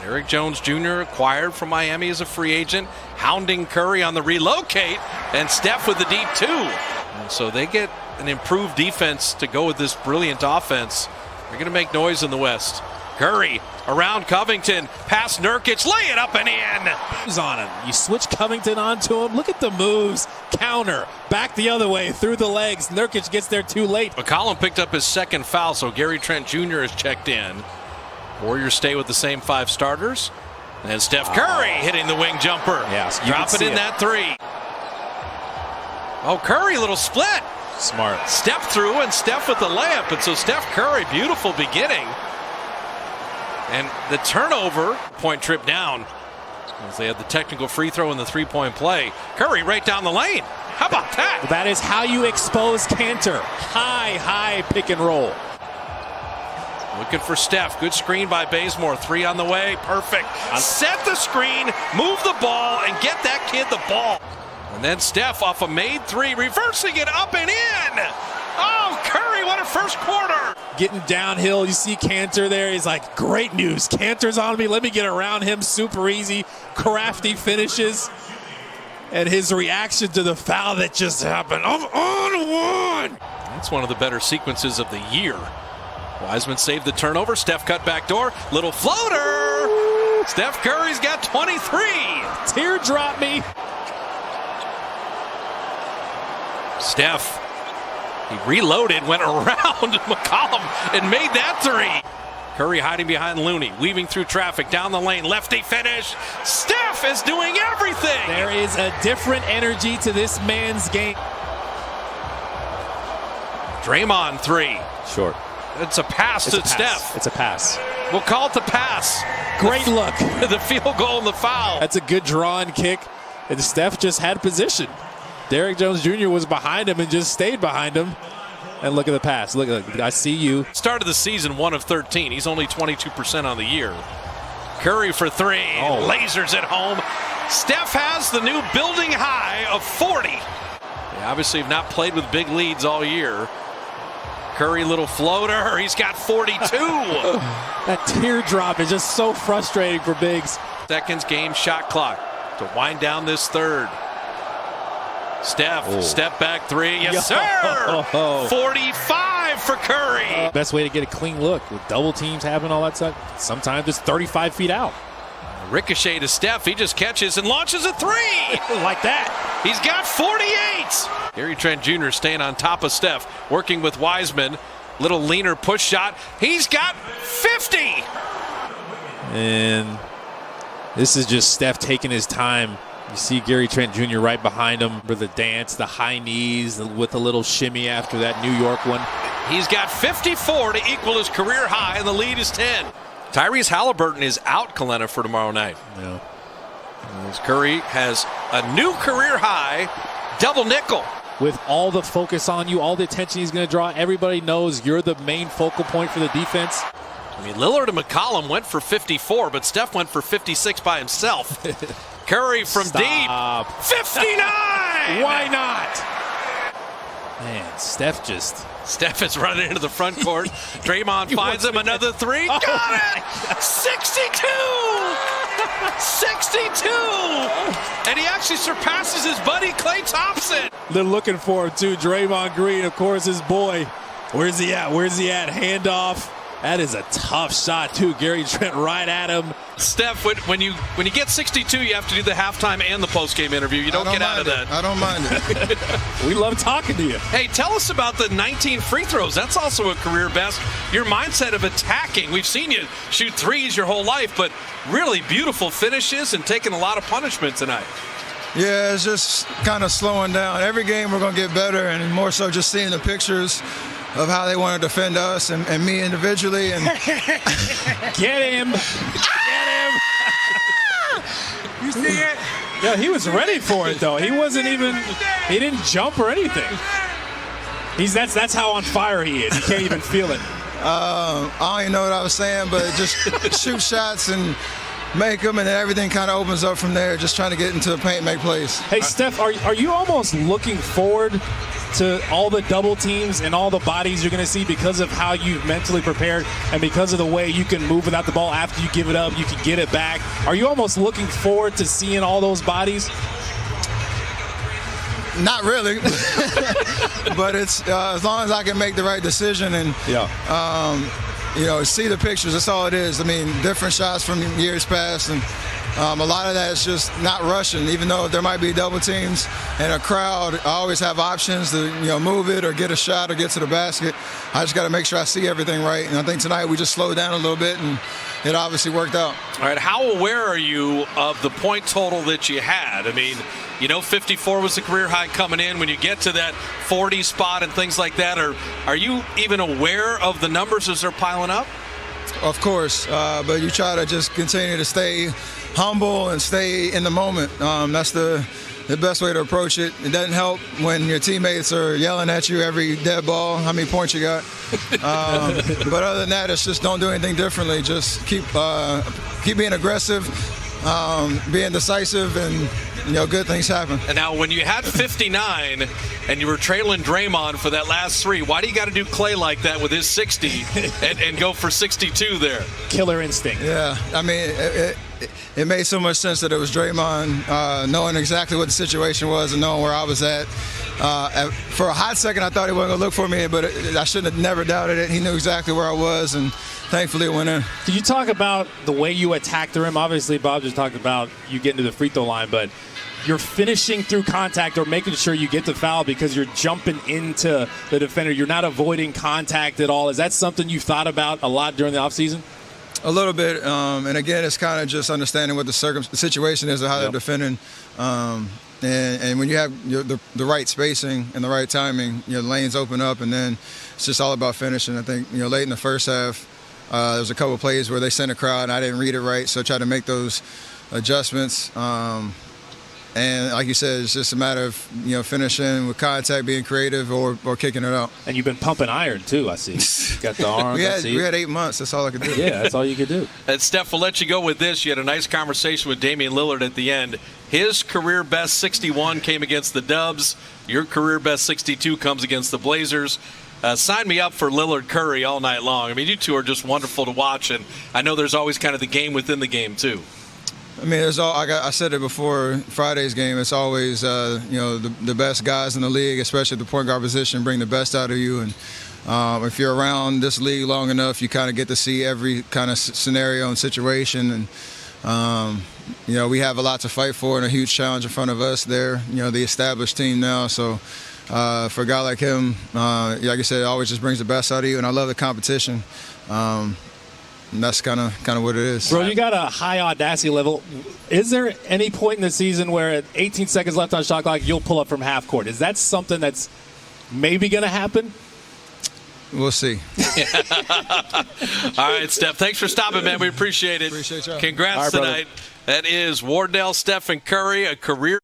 Derrick Jones Jr. acquired from Miami as a free agent, hounding Curry on the relocate, and Steph with the deep two. And so they get an improved defense to go with this brilliant offense. They're going to make noise in the West. Curry around Covington, past Nurkic, lay it up and in. Who's on him? You switch Covington onto him. Look at the moves. Counter. Back the other way, through the legs. Nurkic gets there too late. McCollum picked up his second foul, so Gary Trent Jr. is checked in. Warriors stay with the same 5 starters. And Steph Curry hitting the wing jumper. Yes, drop it in that 3. Oh, Curry, little split. Smart. Step through and Steph with the layup. And so Steph Curry, beautiful beginning. And the turnover, point trip down, as they had the technical free throw and the 3-point play. Curry right down the lane. How about that? That is how you expose Cantor. High pick and roll. Looking for Steph. Good screen by Bazemore. 3 on the way. Perfect. Set the screen, move the ball, and get that kid the ball. And then Steph off a made 3, reversing it up and in. Oh, Curry, what a first quarter. Getting downhill, you see Cantor there. He's like, great news. Cantor's on me. Let me get around him. Super easy. Crafty finishes. And his reaction to the foul that just happened. I'm on one. That's one of the better sequences of the year. Wiseman saved the turnover. Steph cut back door. Little floater. Steph Curry's got 23. Teardrop me. Steph, he reloaded, went around McCollum and made that 3. Curry hiding behind Looney, weaving through traffic, down the lane, lefty finish. Steph is doing everything. There is a different energy to this man's game. Draymond 3. Short. It's a pass to Steph. It's a pass. We'll call it the pass. Great look. The field goal and the foul. That's a good draw and kick. And Steph just had position. Derrick Jones Jr. was behind him and just stayed behind him. And look at the pass. Look, I see you. Started the season 1 of 13. He's only 22% on the year. Curry for 3. Oh. Lasers at home. Steph has the new building high of 40. They obviously have not played with big leads all year. Curry, little floater. He's got 42. That teardrop is just so frustrating for bigs. Seconds game shot clock to wind down this third. Steph, step back 3. Yes, sir. 45 for Curry. Best way to get a clean look with double teams happening, all that stuff. Sometimes it's 35 feet out. Ricochet to Steph. He just catches and launches a 3. Like that. He's got 48. Gary Trent Jr. staying on top of Steph, working with Wiseman. Little leaner push shot. He's got 50. And this is just Steph taking his time. You see Gary Trent Jr. right behind him for the dance, the high knees with a little shimmy after that New York one. He's got 54 to equal his career high, and the lead is 10. Tyrese Halliburton is out, Kalena, for tomorrow night. Yeah. As Curry has a new career high, double nickel. With all the focus on you, all the attention he's going to draw, everybody knows you're the main focal point for the defense. I mean, Lillard and McCollum went for 54, but Steph went for 56 by himself. Curry from deep. 59! Why not? Man, Steph is running into the front court. Draymond finds him another 3. Got it! 62! 62! And he actually surpasses his buddy Klay Thompson. They're looking for him too. Draymond Green, of course, his boy. Where's he at? Handoff. That is a tough shot too. Gary Trent right at him. Steph, when you get 62, you have to do the halftime and the postgame interview. You don't get out of that. I don't mind it. We love talking to you. Hey, tell us about the 19 free throws. That's also a career best. Your mindset of attacking. We've seen you shoot 3s your whole life, but really beautiful finishes and taking a lot of punishment tonight. Yeah, it's just kind of slowing down. Every game we're going to get better, and more so just seeing the pictures of how they want to defend us and me individually. And Get him. You see it? Yeah, he was ready for it though. He didn't jump or anything. That's how on fire he is. He can't even feel it. I don't even know what I was saying, but just shoot shots and make them, and then everything kind of opens up from there. Just trying to get into the paint, make plays. Hey, Steph, are you almost looking forward to all the double teams and all the bodies you're going to see because of how you've mentally prepared and because of the way you can move without the ball after you give it up, you can get it back? Are you almost looking forward to seeing all those bodies? Not really, but it's as long as I can make the right decision and see the pictures. That's all it is. I mean, different shots from years past, and a lot of that is just not rushing. Even though there might be double teams and a crowd, I always have options to move it or get a shot or get to the basket. I just got to make sure I see everything right. And I think tonight we just slowed down a little bit, and it obviously worked out. All right, how aware are you of the point total that you had? I mean, 54 was the career high coming in. When you get to that 40 spot and things like that, are you even aware of the numbers as they're piling up? Of course, but you try to just continue to stay humble and stay in the moment. That's the best way to approach it. It doesn't help when your teammates are yelling at you every dead ball, how many points you got. But other than that, it's just don't do anything differently. Just keep being aggressive, being decisive, and good things happen. And now when you had 59 and you were trailing Draymond for that last three, why do you got to do Clay like that with his 60 and go for 62 there? Killer instinct. Yeah, I mean, it made so much sense that it was Draymond, knowing exactly what the situation was and knowing where I was at. For a hot second, I thought he wasn't going to look for me, but I shouldn't have never doubted it. He knew exactly where I was, and thankfully it went in. Can you talk about the way you attacked the rim? Obviously, Bob just talked about you getting to the free throw line, but you're finishing through contact or making sure you get the foul because you're jumping into the defender. You're not avoiding contact at all. Is that something you thought about a lot during the offseason? A little bit, and again, it's kind of just understanding what the situation is and how they're defending. And when you have the right spacing and the right timing, the lanes open up, and then it's just all about finishing. I think late in the first half, there was a couple of plays where they sent a crowd, and I didn't read it right, so I tried to make those adjustments. And like you said, it's just a matter of finishing with contact, being creative, or kicking it out. And you've been pumping iron too, I see. Got the arm. we had 8 months. That's all I could do. Yeah, that's all you could do. And Steph, we'll let you go with this. You had a nice conversation with Damian Lillard at the end. His career best 61 came against the Dubs. Your career best 62 comes against the Blazers. Sign me up for Lillard Curry all night long. I mean, you two are just wonderful to watch, and I know there's always kind of the game within the game too. I mean, I said it before Friday's game. It's always, the best guys in the league, especially at the point guard position, bring the best out of you. And if you're around this league long enough, you kind of get to see every kind of scenario and situation. And, we have a lot to fight for and a huge challenge in front of us there, the established team now. So for a guy like him, like I said, it always just brings the best out of you. And I love the competition. And that's kind of what it is. Bro, you got a high audacity level. Is there any point in the season where at 18 seconds left on shot clock, you'll pull up from half court? Is that something that's maybe going to happen? We'll see. All right, Steph. Thanks for stopping, man. We appreciate it. Appreciate y'all. Congrats right, tonight. That is Wardell, Stephen Curry, a career.